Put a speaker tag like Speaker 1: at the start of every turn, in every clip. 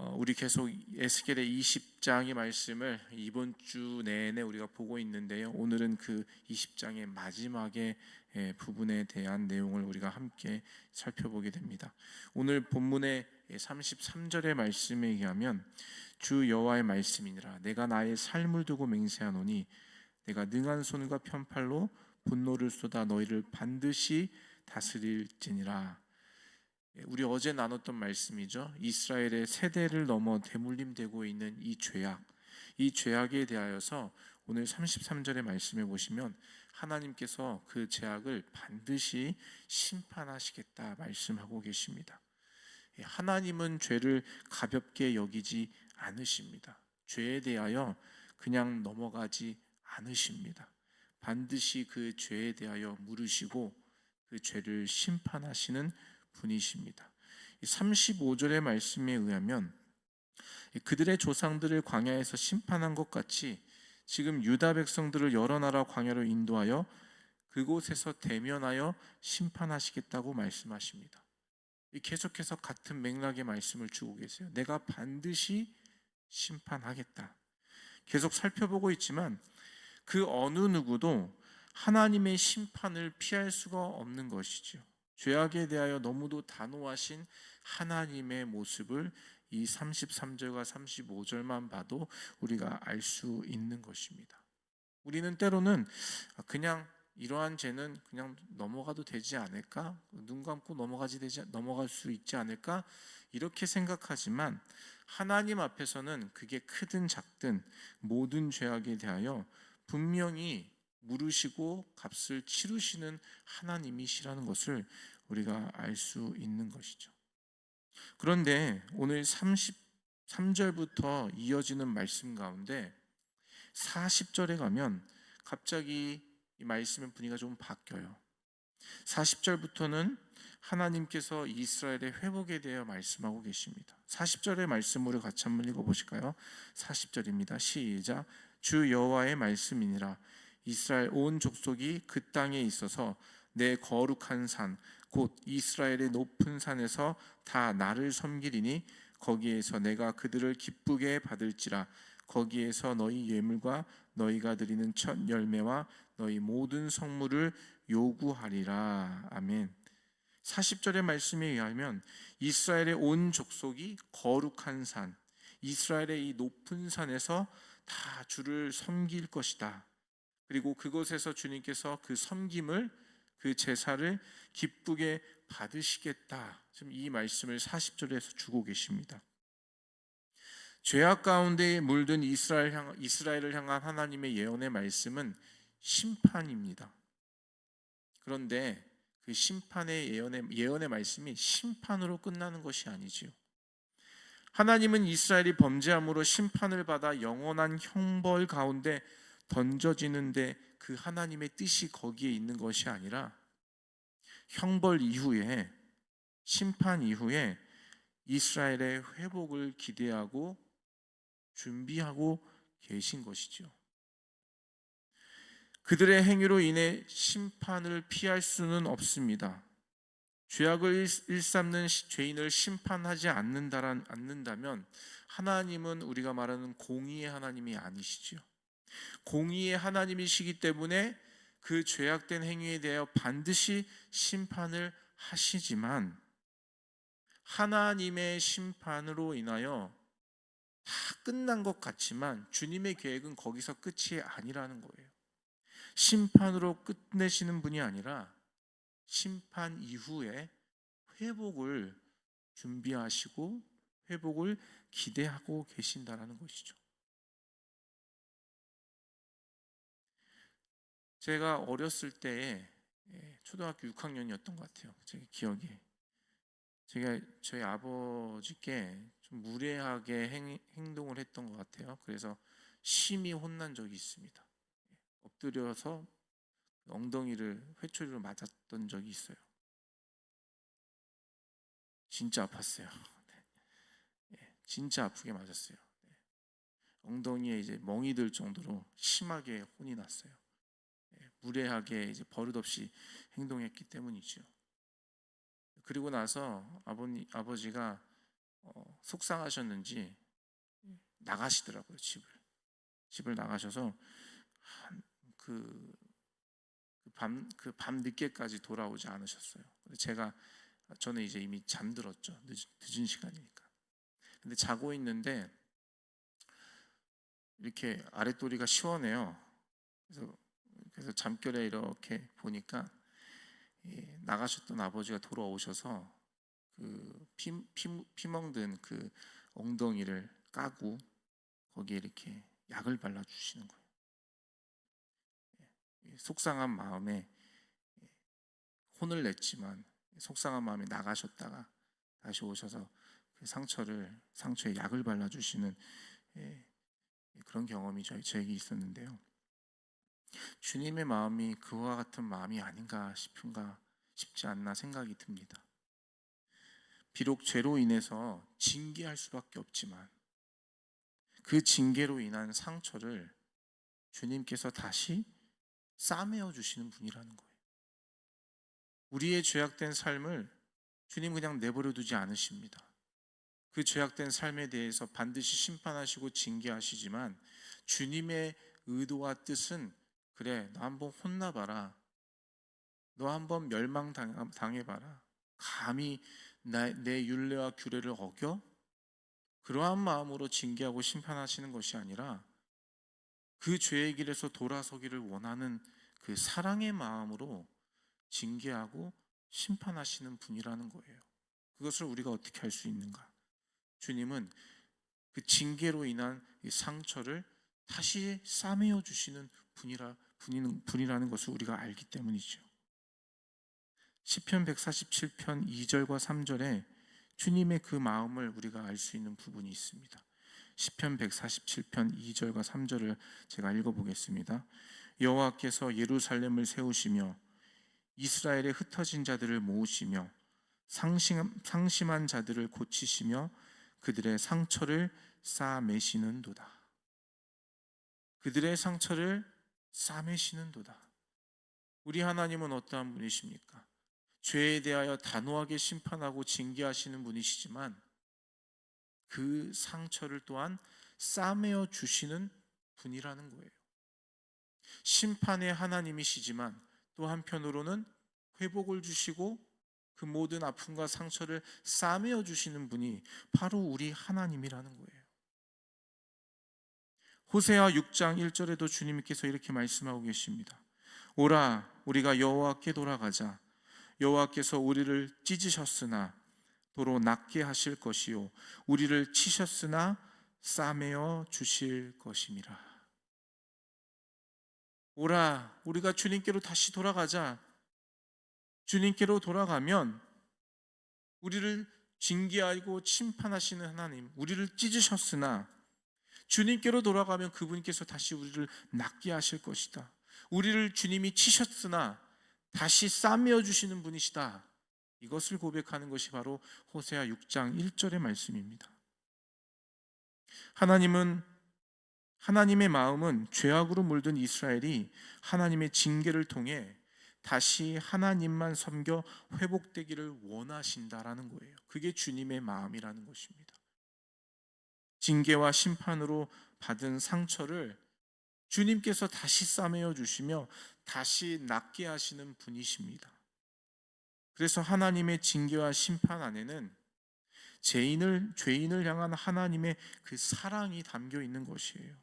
Speaker 1: 우리 계속 에스겔의 20장의 말씀을 이번 주 내내 우리가 보고 있는데요. 오늘은 그 20장의 마지막의 부분에 대한 내용을 우리가 함께 살펴보게 됩니다. 오늘 본문의 33절의 말씀에 의하면 주 여호와의 말씀이니라 내가 나의 삶을 두고 맹세하노니 내가 능한 손과 편팔로 분노를 쏟아 너희를 반드시 다스릴지니라. 우리 어제 나눴던 말씀이죠. 이스라엘의 세대를 넘어 대물림되고 있는 이 죄악에 대하여서 오늘 33절의 말씀에 보시면 하나님께서 그 죄악을 반드시 심판하시겠다 말씀하고 계십니다. 하나님은 죄를 가볍게 여기지 않으십니다. 죄에 대하여 그냥 넘어가지 않으십니다. 반드시 그 죄에 대하여 물으시고 그 죄를 심판하시는 분이십니다. 35절의 말씀에 의하면 그들의 조상들을 광야에서 심판한 것 같이 지금 유다 백성들을 여러 나라 광야로 인도하여 그곳에서 대면하여 심판하시겠다고 말씀하십니다. 계속해서 같은 맥락의 말씀을 주고 계세요. 내가 반드시 심판하겠다. 계속 살펴보고 있지만 그 어느 누구도 하나님의 심판을 피할 수가 없는 것이죠. 죄악에 대하여 너무도 단호하신 하나님의 모습을 이 33절과 35절만 봐도 우리가 알 수 있는 것입니다. 우리는 때로는 그냥 이러한 죄는 그냥 넘어가도 되지 않을까? 눈 감고 넘어갈 수 있지 않을까? 이렇게 생각하지만 하나님 앞에서는 그게 크든 작든 모든 죄악에 대하여 분명히 물으시고 값을 치르시는 하나님이시라는 것을 우리가 알 수 있는 것이죠. 그런데 오늘 33절부터 이어지는 말씀 가운데 40절에 가면 갑자기 이 말씀의 분위기가 좀 바뀌어요. 40절부터는 하나님께서 이스라엘의 회복에 대해 말씀하고 계십니다. 40절의 말씀으로 같이 한번 읽어보실까요? 40절입니다. 시작. 주 여호와의 말씀이니라 이스라엘 온 족속이 그 땅에 있어서 내 거룩한 산 곧 이스라엘의 높은 산에서 다 나를 섬기리니 거기에서 내가 그들을 기쁘게 받을지라 거기에서 너희 예물과 너희가 드리는 첫 열매와 너희 모든 성물을 요구하리라. 아멘. 40절의 말씀에 의하면 이스라엘의 온 족속이 거룩한 산, 이스라엘의 이 높은 산에서 다 주를 섬길 것이다. 그리고 그곳에서 주님께서 그 섬김을 그 제사를 기쁘게 받으시겠다. 지금 이 말씀을 40절에서 주고 계십니다. 죄악 가운데 물든 이스라엘을 향한 하나님의 예언의 말씀은 심판입니다. 그런데 그 심판의 예언의 말씀이 심판으로 끝나는 것이 아니지요. 하나님은 이스라엘이 범죄함으로 심판을 받아 영원한 형벌 가운데 던져지는데 그 하나님의 뜻이 거기에 있는 것이 아니라 형벌 이후에 심판 이후에 이스라엘의 회복을 기대하고 준비하고 계신 것이죠. 그들의 행위로 인해 심판을 피할 수는 없습니다. 죄악을 일삼는 죄인을 심판하지 않는다면 하나님은 우리가 말하는 공의의 하나님이 아니시죠. 공의의 하나님이시기 때문에 그 죄악된 행위에 대하여 반드시 심판을 하시지만 하나님의 심판으로 인하여 다 끝난 것 같지만 주님의 계획은 거기서 끝이 아니라는 거예요. 심판으로 끝내시는 분이 아니라 심판 이후에 회복을 준비하시고 회복을 기대하고 계신다는 것이죠. 제가 어렸을 때에 초등학교 6학년이었던 것 같아요. 제 기억에. 제가 저희 아버지께 좀 무례하게 행동을 했던 것 같아요. 그래서 심히 혼난 적이 있습니다. 엎드려서 엉덩이를 회초리로 맞았던 적이 있어요. 진짜 아팠어요. 진짜 아프게 맞았어요. 엉덩이에 이제 멍이 들 정도로 심하게 혼이 났어요. 무례하게 이제 버릇없이 행동했기 때문이죠. 그리고 나서 아버지가 속상하셨는지 나가시더라고요. 집을 나가셔서 밤 늦게까지 돌아오지 않으셨어요. 근데 저는 이제 이미 잠들었죠. 늦은 시간이니까. 근데 자고 있는데 이렇게 아랫도리가 시원해요. 그래서 잠결에 이렇게 보니까 나가셨던 아버지가 돌아오셔서 그 피멍든 그 엉덩이를 까고 거기에 이렇게 약을 발라주시는 거예요. 속상한 마음에 혼을 냈지만 속상한 마음에 나가셨다가 다시 오셔서 그 상처에 약을 발라주시는 그런 경험이 저에게 있었는데요. 주님의 마음이 그와 같은 마음이 아닌가 싶지 않나 생각이 듭니다. 비록 죄로 인해서 징계할 수밖에 없지만 그 징계로 인한 상처를 주님께서 다시 싸매어 주시는 분이라는 거예요. 우리의 죄악된 삶을 주님 그냥 내버려 두지 않으십니다. 그 죄악된 삶에 대해서 반드시 심판하시고 징계하시지만 주님의 의도와 뜻은 그래, 너 한번 혼나봐라. 너 한번 멸망당해봐라. 감히 내 율례와 규례를 어겨? 그러한 마음으로 징계하고 심판하시는 것이 아니라 그 죄의 길에서 돌아서기를 원하는 그 사랑의 마음으로 징계하고 심판하시는 분이라는 거예요. 그것을 우리가 어떻게 할 수 있는가? 주님은 그 징계로 인한 이 상처를 다시 싸매어 주시는 분이라는 것을 우리가 알기 때문이죠. 시편 147편 2절과 3절에 주님의 그 마음을 우리가 알 수 있는 부분이 있습니다. 시편 147편 2절과 3절을 제가 읽어보겠습니다. 여호와께서 예루살렘을 세우시며 이스라엘의 흩어진 자들을 모으시며 상심한 자들을 고치시며 그들의 상처를 싸매시는도다. 그들의 상처를 싸매시는도다. 우리 하나님은 어떠한 분이십니까? 죄에 대하여 단호하게 심판하고 징계하시는 분이시지만 그 상처를 또한 싸매어 주시는 분이라는 거예요. 심판의 하나님이시지만 또 한편으로는 회복을 주시고 그 모든 아픔과 상처를 싸매어 주시는 분이 바로 우리 하나님이라는 거예요. 호세아 6장 1절에도 주님께서 이렇게 말씀하고 계십니다. 오라, 우리가 여호와께 돌아가자. 여호와께서 우리를 찢으셨으나 도로 낫게 하실 것이요 우리를 치셨으나 싸매어 주실 것임이라. 오라, 우리가 주님께로 다시 돌아가자. 주님께로 돌아가면 우리를 징계하고 심판하시는 하나님, 우리를 찢으셨으나 주님께로 돌아가면 그분께서 다시 우리를 낫게 하실 것이다. 우리를 주님이 치셨으나 다시 싸매어 주시는 분이시다. 이것을 고백하는 것이 바로 호세아 6장 1절의 말씀입니다. 하나님의 마음은 죄악으로 물든 이스라엘이 하나님의 징계를 통해 다시 하나님만 섬겨 회복되기를 원하신다라는 거예요. 그게 주님의 마음이라는 것입니다. 징계와 심판으로 받은 상처를 주님께서 다시 싸매어 주시며 다시 낫게 하시는 분이십니다. 그래서 하나님의 징계와 심판 안에는 죄인을 향한 하나님의 그 사랑이 담겨 있는 것이에요.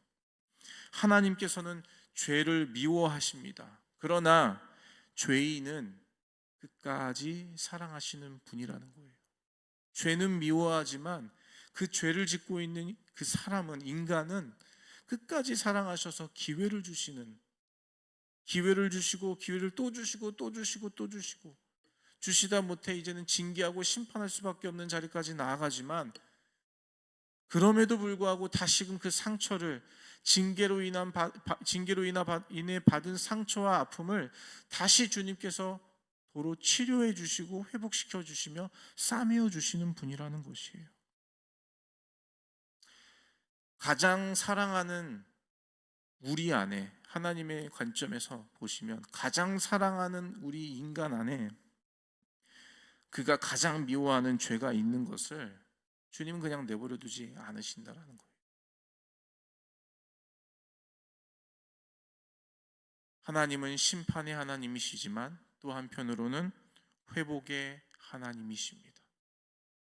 Speaker 1: 하나님께서는 죄를 미워하십니다. 그러나 죄인은 끝까지 사랑하시는 분이라는 거예요. 죄는 미워하지만 그 죄를 짓고 있는 그 사람은, 인간은 끝까지 사랑하셔서 기회를 주시고 기회를 또 주시고 주시다 못해 이제는 징계하고 심판할 수밖에 없는 자리까지 나아가지만 그럼에도 불구하고 다시금 그 상처를 징계로 인해 받은 상처와 아픔을 다시 주님께서 도로 치료해 주시고 회복시켜 주시며 싸매어 주시는 분이라는 것이에요. 가장 사랑하는 우리 안에, 하나님의 관점에서 보시면 가장 사랑하는 우리 인간 안에 그가 가장 미워하는 죄가 있는 것을 주님은 그냥 내버려 두지 않으신다라는 거예요. 하나님은 심판의 하나님이시지만 또 한편으로는 회복의 하나님이십니다.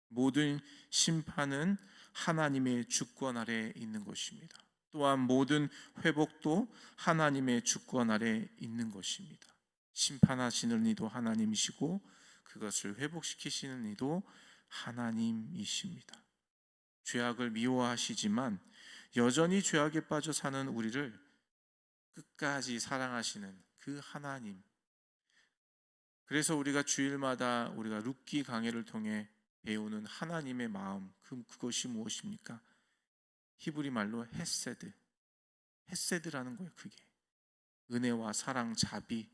Speaker 1: 모든 심판은 하나님의 주권 아래 있는 것입니다. 또한 모든 회복도 하나님의 주권 아래 있는 것입니다. 심판하시는 이도 하나님이시고 그것을 회복시키시는 이도 하나님이십니다. 죄악을 미워하시지만 여전히 죄악에 빠져 사는 우리를 끝까지 사랑하시는 그 하나님. 그래서 우리가 주일마다 우리가 룻기 강해를 통해 배우는 하나님의 마음, 그것이 무엇입니까? 히브리 말로 헤세드라는 거예요. 그게 은혜와 사랑, 자비.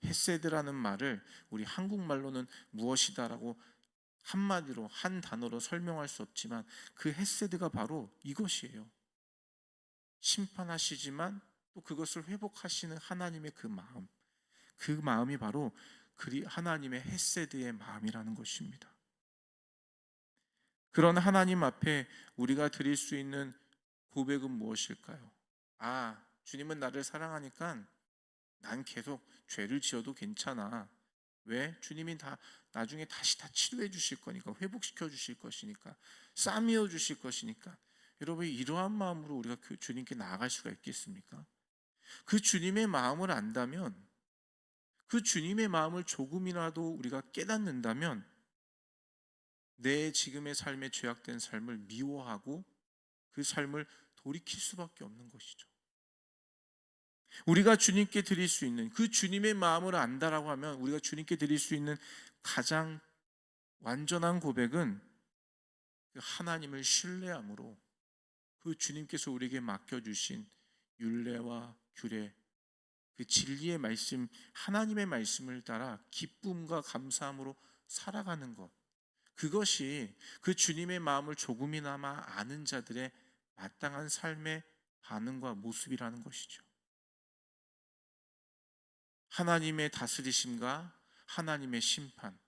Speaker 1: 헤세드라는 말을 우리 한국말로는 무엇이다라고 한마디로 한 단어로 설명할 수 없지만 그 헤세드가 바로 이것이에요. 심판하시지만 또 그것을 회복하시는 하나님의 그 마음, 그 마음이 바로 하나님의 헤세드의 마음이라는 것입니다. 그런 하나님 앞에 우리가 드릴 수 있는 고백은 무엇일까요? 주님은 나를 사랑하니까 난 계속 죄를 지어도 괜찮아. 왜? 주님이 나중에 다시 치료해 주실 거니까, 회복시켜 주실 것이니까, 싸매어 주실 것이니까. 여러분, 이러한 마음으로 우리가 주님께 나아갈 수가 있겠습니까? 그 주님의 마음을 안다면, 그 주님의 마음을 조금이라도 우리가 깨닫는다면 내 지금의 삶의 죄악된 삶을 미워하고 그 삶을 돌이킬 수밖에 없는 것이죠. 우리가 주님께 드릴 수 있는 그 주님의 마음을 안다라고 하면 우리가 주님께 드릴 수 있는 가장 완전한 고백은 그 하나님을 신뢰함으로 그 주님께서 우리에게 맡겨주신 율례와 규례, 그 진리의 말씀, 하나님의 말씀을 따라 기쁨과 감사함으로 살아가는 것, 그것이 그 주님의 마음을 조금이나마 아는 자들의 마땅한 삶의 반응과 모습이라는 것이죠. 하나님의 다스리심과 하나님의 심판,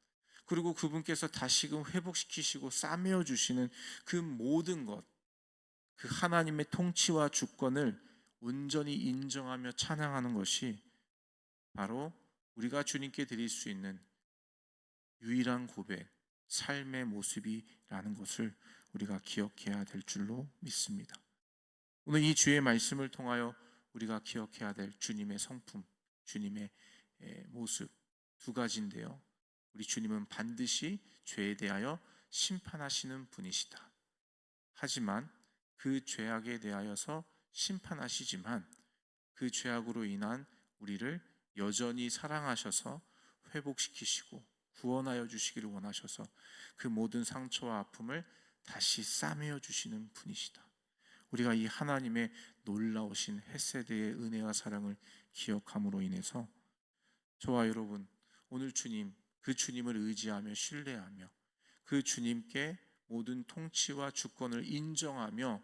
Speaker 1: 그리고 그분께서 다시금 회복시키시고 싸매어 주시는 그 모든 것, 그 하나님의 통치와 주권을 온전히 인정하며 찬양하는 것이 바로 우리가 주님께 드릴 수 있는 유일한 고백, 삶의 모습이라는 것을 우리가 기억해야 될 줄로 믿습니다. 오늘 이 주의 말씀을 통하여 우리가 기억해야 될 주님의 성품, 주님의 모습 두 가지인데요. 우리 주님은 반드시 죄에 대하여 심판하시는 분이시다. 하지만 그 죄악에 대하여서 심판하시지만 그 죄악으로 인한 우리를 여전히 사랑하셔서 회복시키시고 구원하여 주시기를 원하셔서 그 모든 상처와 아픔을 다시 싸매어 주시는 분이시다. 우리가 이 하나님의 놀라우신 헤세드의 은혜와 사랑을 기억함으로 인해서 저와 여러분, 오늘 주님, 그 주님을 의지하며 신뢰하며 그 주님께 모든 통치와 주권을 인정하며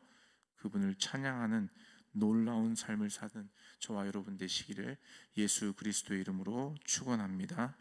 Speaker 1: 그분을 찬양하는 놀라운 삶을 사는 저와 여러분 되시기를 예수 그리스도의 이름으로 축원합니다.